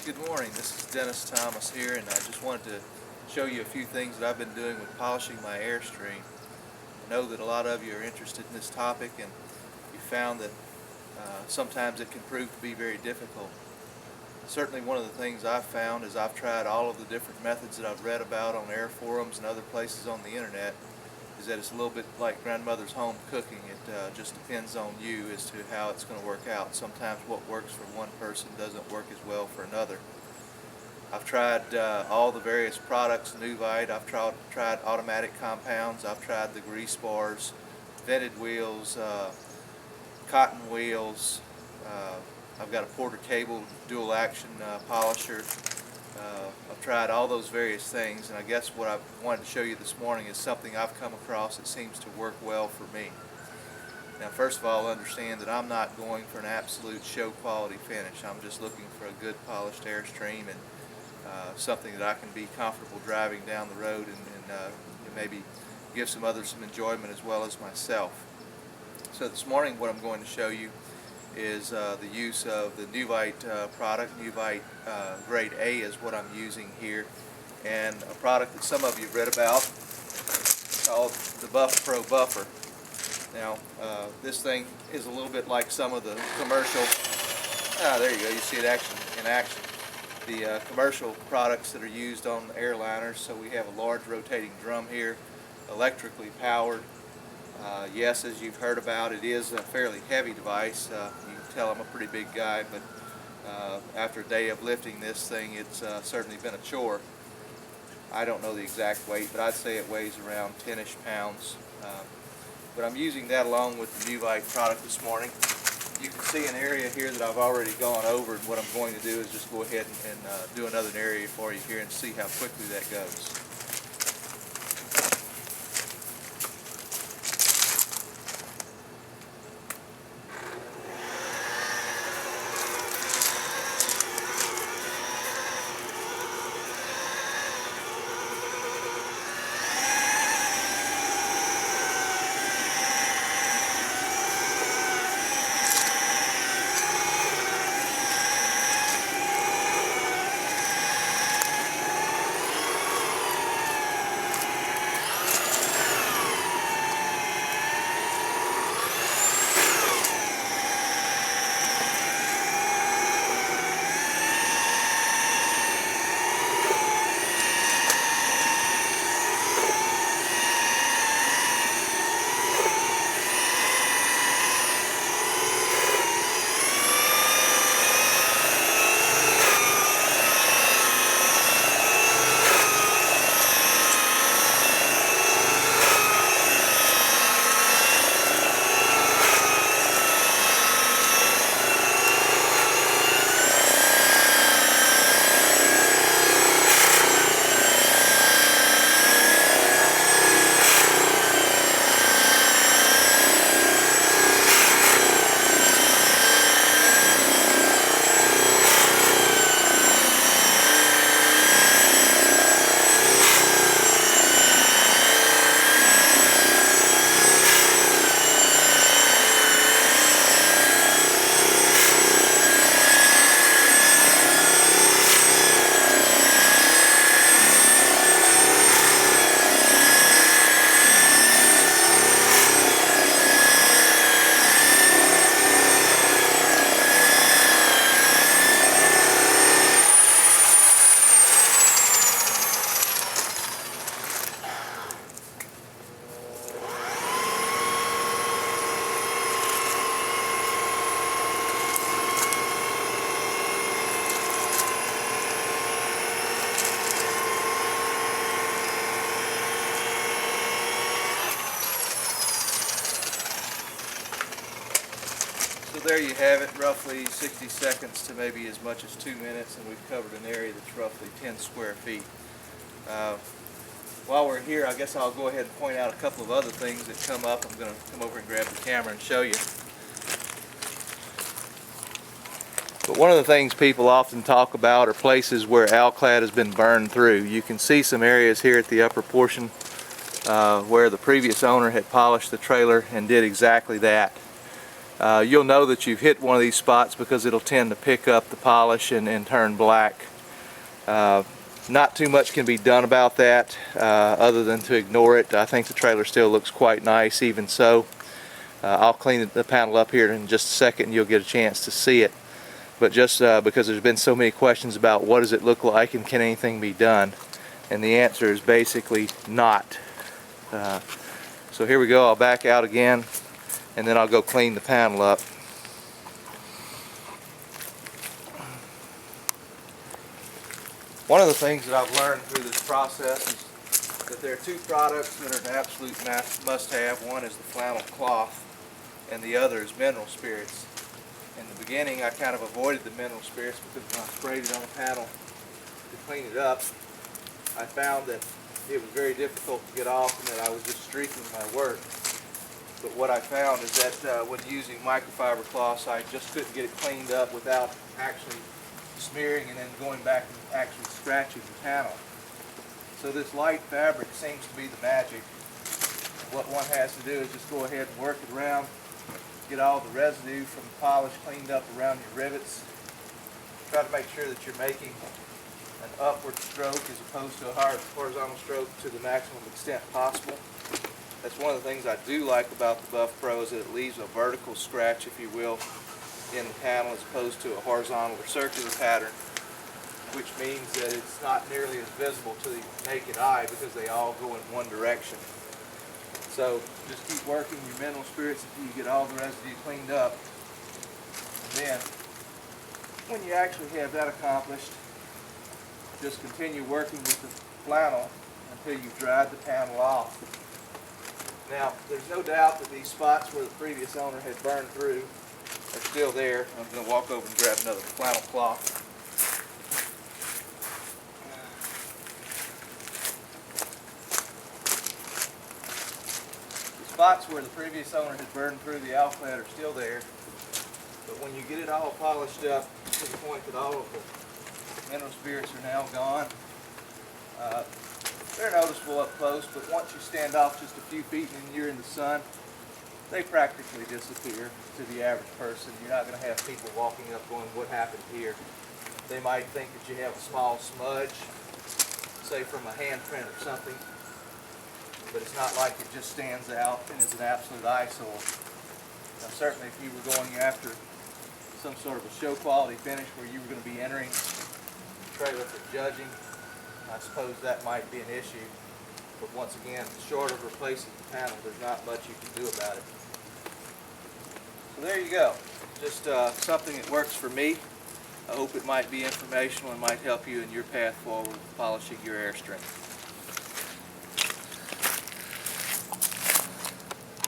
Good morning, this is Dennis Thomas here, and I just wanted to show you a few things that I've been doing with polishing my Airstream. I know that a lot of you are interested in this topic, and you found that sometimes it can prove to be very difficult. Certainly one of the things I've found is I've tried all of the different methods that I've read about on air forums and other places on the internet, is that it's a little bit like grandmother's home cooking. It just depends on you as to how it's going to work out. Sometimes what works for one person doesn't work as well for another. I've tried all the various products, Nuvite, I've tried automatic compounds, I've tried the grease bars, vented wheels, cotton wheels, I've got a Porter cable dual action polisher. I've tried all those various things, and I guess what I wanted to show you this morning is something I've come across that seems to work well for me. Now, first of all, understand that I'm not going for an absolute show quality finish. I'm just looking for a good polished Airstream and something that I can be comfortable driving down the road and maybe give some others some enjoyment as well as myself. So this morning what I'm going to show you is the use of the Nuvite product. Nuvite Grade A is what I'm using here, and a product that some of you have read about called the Buffpro buffer. Now this thing is a little bit like some of the commercial, there you go, you see it in action. The commercial products that are used on airliners. So we have a large rotating drum here, electrically powered. Yes, as you've heard about, it is a fairly heavy device. You can tell I'm a pretty big guy, but after a day of lifting this thing, it's certainly been a chore. I don't know the exact weight, but I'd say it weighs around 10-ish pounds. But I'm using that along with the Nuvite product this morning. You can see an area here that I've already gone over, and what I'm going to do is just go ahead and do another area for you here and see how quickly that goes. So there you have it, roughly 60 seconds to maybe as much as 2 minutes, and we've covered an area that's roughly 10 square feet. While we're here, I guess I'll go ahead and point out a couple of other things that come up. I'm going to come over and grab the camera and show you. But one of the things people often talk about are places where alclad has been burned through. You can see some areas here at the upper portion where the previous owner had polished the trailer and did exactly that. You'll know that you've hit one of these spots because it'll tend to pick up the polish and turn black. Not too much can be done about that other than to ignore it. I think the trailer still looks quite nice even so. I'll clean the panel up here in just a second and you'll get a chance to see it. But just because there's been so many questions about what does it look like and can anything be done, and the answer is basically not. So here we go. I'll back out again and then I'll go clean the panel up. One of the things that I've learned through this process is that there are two products that are an absolute must-have. One is the flannel cloth and the other is mineral spirits. In the beginning I kind of avoided the mineral spirits because when I sprayed it on the panel to clean it up, I found that it was very difficult to get off and that I was just streaking my work. But what I found is that when using microfiber cloths, I just couldn't get it cleaned up without actually smearing and then going back and actually scratching the panel. So this light fabric seems to be the magic. What one has to do is just go ahead and work it around, get all the residue from the polish cleaned up around your rivets. Try to make sure that you're making an upward stroke as opposed to a horizontal stroke to the maximum extent possible. That's one of the things I do like about the Buffpro is that it leaves a vertical scratch, if you will, in the panel as opposed to a horizontal or circular pattern, which means that it's not nearly as visible to the naked eye because they all go in one direction. So just keep working your mineral spirits until you get all the residue cleaned up. And then when you actually have that accomplished, just continue working with the flannel until you've dried the panel off. Now, there's no doubt that these spots where the previous owner had burned through are still there. I'm going to walk over and grab another flannel cloth. The spots where the previous owner had burned through the outlet are still there, but when you get it all polished up to the point that all of the mineral spirits are now gone, they're noticeable up close, but once you stand off just a few feet and you're in the sun, they practically disappear to the average person. You're not going to have people walking up going, what happened here? They might think that you have a small smudge, say from a handprint or something, but it's not like it just stands out and is an absolute eyesore. Now certainly if you were going after some sort of a show quality finish where you were going to be entering the trailer for judging, I suppose that might be an issue. But once again, short of replacing the panel, there's not much you can do about it. So there you go. Just something that works for me. I hope it might be informational and might help you in your path forward with polishing your Airstream.